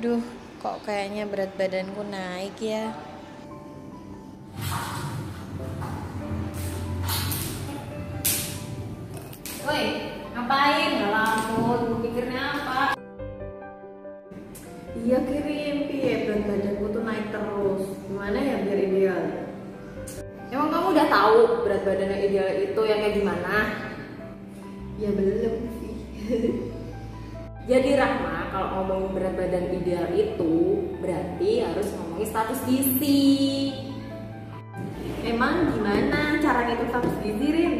Duh, kok kayaknya berat badanku naik ya. Woi, ngapain? Gak lamun, mikirnya apa? Iya kirim, berat badanku tuh naik terus. Gimana ya biar ideal? Emang kamu udah tahu berat badan yang ideal itu yang kayak gimana? Ya belum sih. Jadi Rahma, kalau ngomongin berat badan ideal itu berarti harus ngomongin status gizi. Emang gimana cara ngitung status gizi, Rin?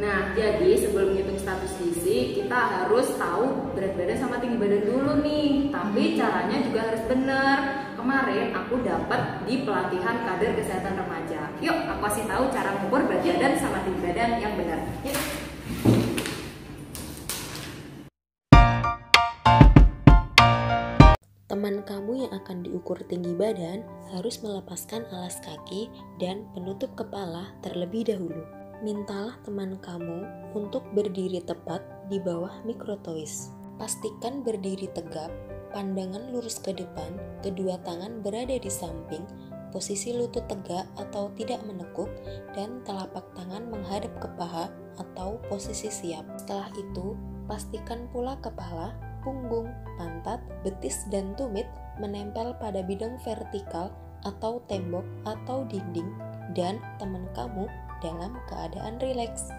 Nah, jadi sebelum ngitung status gizi, kita harus tahu berat badan sama tinggi badan dulu nih. Tapi caranya juga harus benar. Kemarin aku dapat di pelatihan kader kesehatan remaja. Yuk, aku kasih tahu cara mengukur berat badan sama tinggi badan yang benar. Yuk. Teman kamu yang akan diukur tinggi badan harus melepaskan alas kaki dan penutup kepala terlebih dahulu. Mintalah teman kamu untuk berdiri tepat di bawah mikrotois. Pastikan berdiri tegap, pandangan lurus ke depan, kedua tangan berada di samping, posisi lutut tegak atau tidak menekuk, dan telapak tangan menghadap ke paha atau posisi siap. Setelah itu, pastikan pula kepala, punggung, pantat, betis, dan tumit menempel pada bidang vertikal atau tembok atau dinding, dan teman kamu dalam keadaan rileks.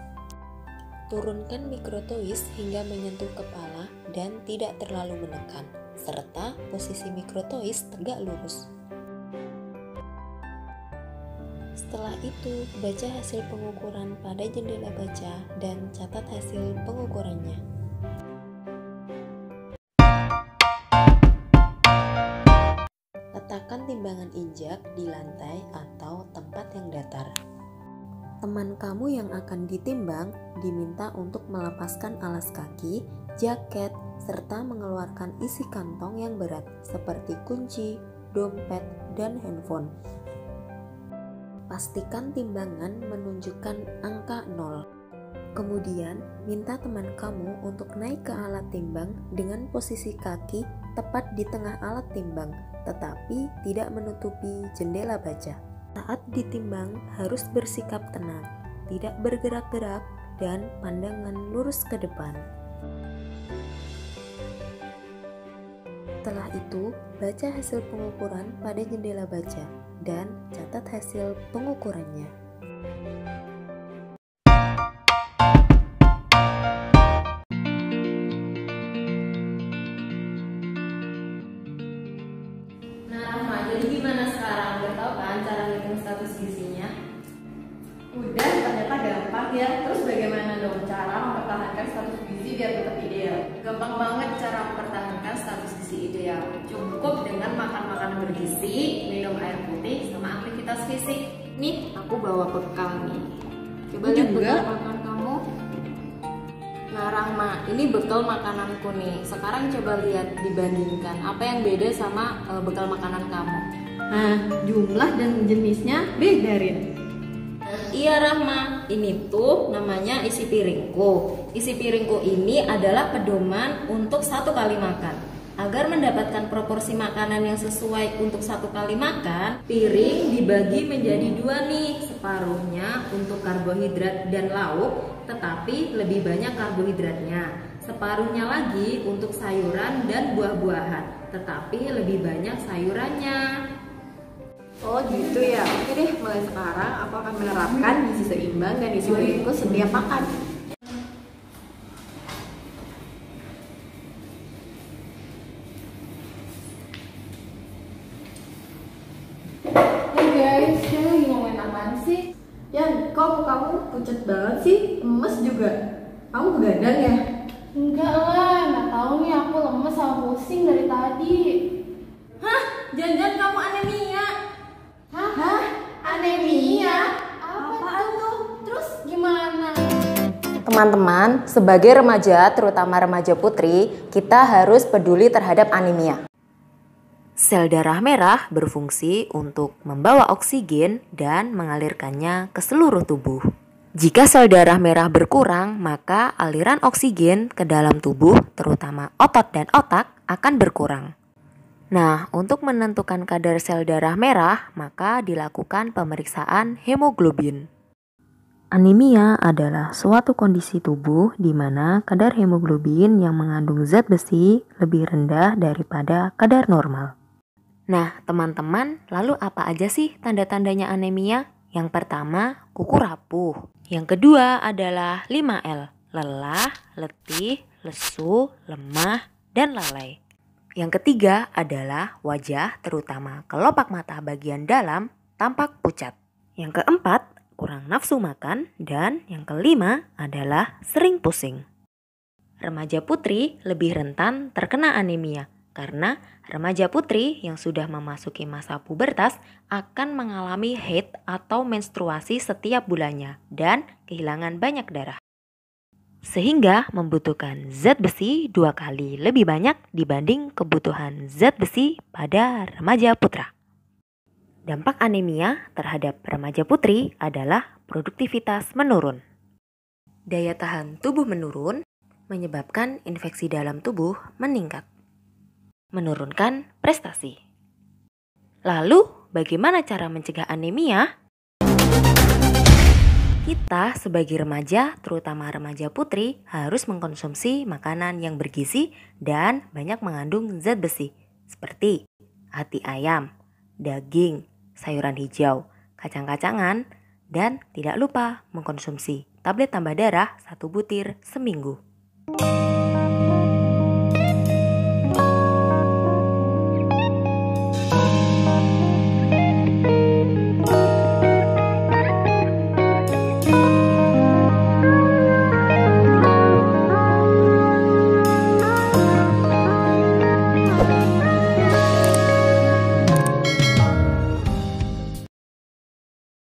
Turunkan mikrotois hingga menyentuh kepala dan tidak terlalu menekan, serta posisi mikrotois tegak lurus. Setelah itu, baca hasil pengukuran pada jendela baca dan catat hasil pengukurannya. Letakkan timbangan injak di lantai atau tempat yang datar. Teman kamu yang akan ditimbang diminta untuk melepaskan alas kaki, jaket, serta mengeluarkan isi kantong yang berat seperti kunci, dompet, dan handphone. Pastikan timbangan menunjukkan angka 0. Kemudian, minta teman kamu untuk naik ke alat timbang dengan posisi kaki tepat di tengah alat timbang, tetapi tidak menutupi jendela baca. Saat ditimbang harus bersikap tenang, tidak bergerak-gerak, dan pandangan lurus ke depan. Setelah itu, baca hasil pengukuran pada jendela baca dan catat hasil pengukurannya. Jadi gimana sekarang? Udah tahu kan cara ngitung status gizinya? Udah, ternyata gampang ya. Terus bagaimana dong cara mempertahankan status gizi biar tetap ideal? Gampang banget cara mempertahankan status gizi ideal. Cukup dengan makan makanan bergizi, minum air putih, sama aktivitas fisik. Nih, aku bawa bekal nih. Coba lihat bekal makan kamu. Nah Rahma, ini bekal makananku nih. Sekarang coba lihat, dibandingkan apa yang beda sama bekal makanan kamu. Nah, jumlah dan jenisnya beda, Rin. Iya Rahma, ini tuh namanya isi piringku. Isi piringku ini adalah pedoman untuk satu kali makan. Agar mendapatkan proporsi makanan yang sesuai untuk satu kali makan, piring dibagi menjadi dua nih. Separuhnya untuk karbohidrat dan lauk, tetapi lebih banyak karbohidratnya. Separuhnya lagi untuk sayuran dan buah-buahan, tetapi lebih banyak sayurannya. Oh gitu ya. Oke deh, mulai sekarang aku akan menerapkan gizi seimbang dan isi piringku setiap makan. Hey guys, kalian lagi ngomongin apaan sih? Yan, kok kamu pucat banget sih? Lemes juga. Kamu begadang ya? Enggak lah, nggak tahu nih aku lemes sama pusing dari tadi. Hah? Jangan-jangan kamu anemia? Hah? Anemia? Apaan tuh? Terus gimana? Teman-teman, sebagai remaja, terutama remaja putri, kita harus peduli terhadap anemia. Sel darah merah berfungsi untuk membawa oksigen dan mengalirkannya ke seluruh tubuh. Jika sel darah merah berkurang, maka aliran oksigen ke dalam tubuh, terutama otot dan otak, akan berkurang. Nah, untuk menentukan kadar sel darah merah, maka dilakukan pemeriksaan hemoglobin. Anemia adalah suatu kondisi tubuh di mana kadar hemoglobin yang mengandung zat besi lebih rendah daripada kadar normal. Nah, teman-teman, lalu apa aja sih tanda-tandanya anemia? Yang pertama, kuku rapuh. Yang kedua adalah 5L, lelah, letih, lesu, lemah, dan lalai. Yang ketiga adalah wajah, terutama kelopak mata bagian dalam, tampak pucat. Yang keempat, kurang nafsu makan. Dan yang kelima adalah sering pusing. Remaja putri lebih rentan terkena anemia karena remaja putri yang sudah memasuki masa pubertas akan mengalami haid atau menstruasi setiap bulannya dan kehilangan banyak darah, sehingga membutuhkan zat besi 2 kali lebih banyak dibanding kebutuhan zat besi pada remaja putra. Dampak anemia terhadap remaja putri adalah produktivitas menurun. Daya tahan tubuh menurun menyebabkan infeksi dalam tubuh meningkat, menurunkan prestasi. Lalu, bagaimana cara mencegah anemia? Kita sebagai remaja, terutama remaja putri, harus mengkonsumsi makanan yang bergizi dan banyak mengandung zat besi, seperti hati ayam, daging, sayuran hijau, kacang-kacangan, dan tidak lupa mengkonsumsi tablet tambah darah 1 butir seminggu.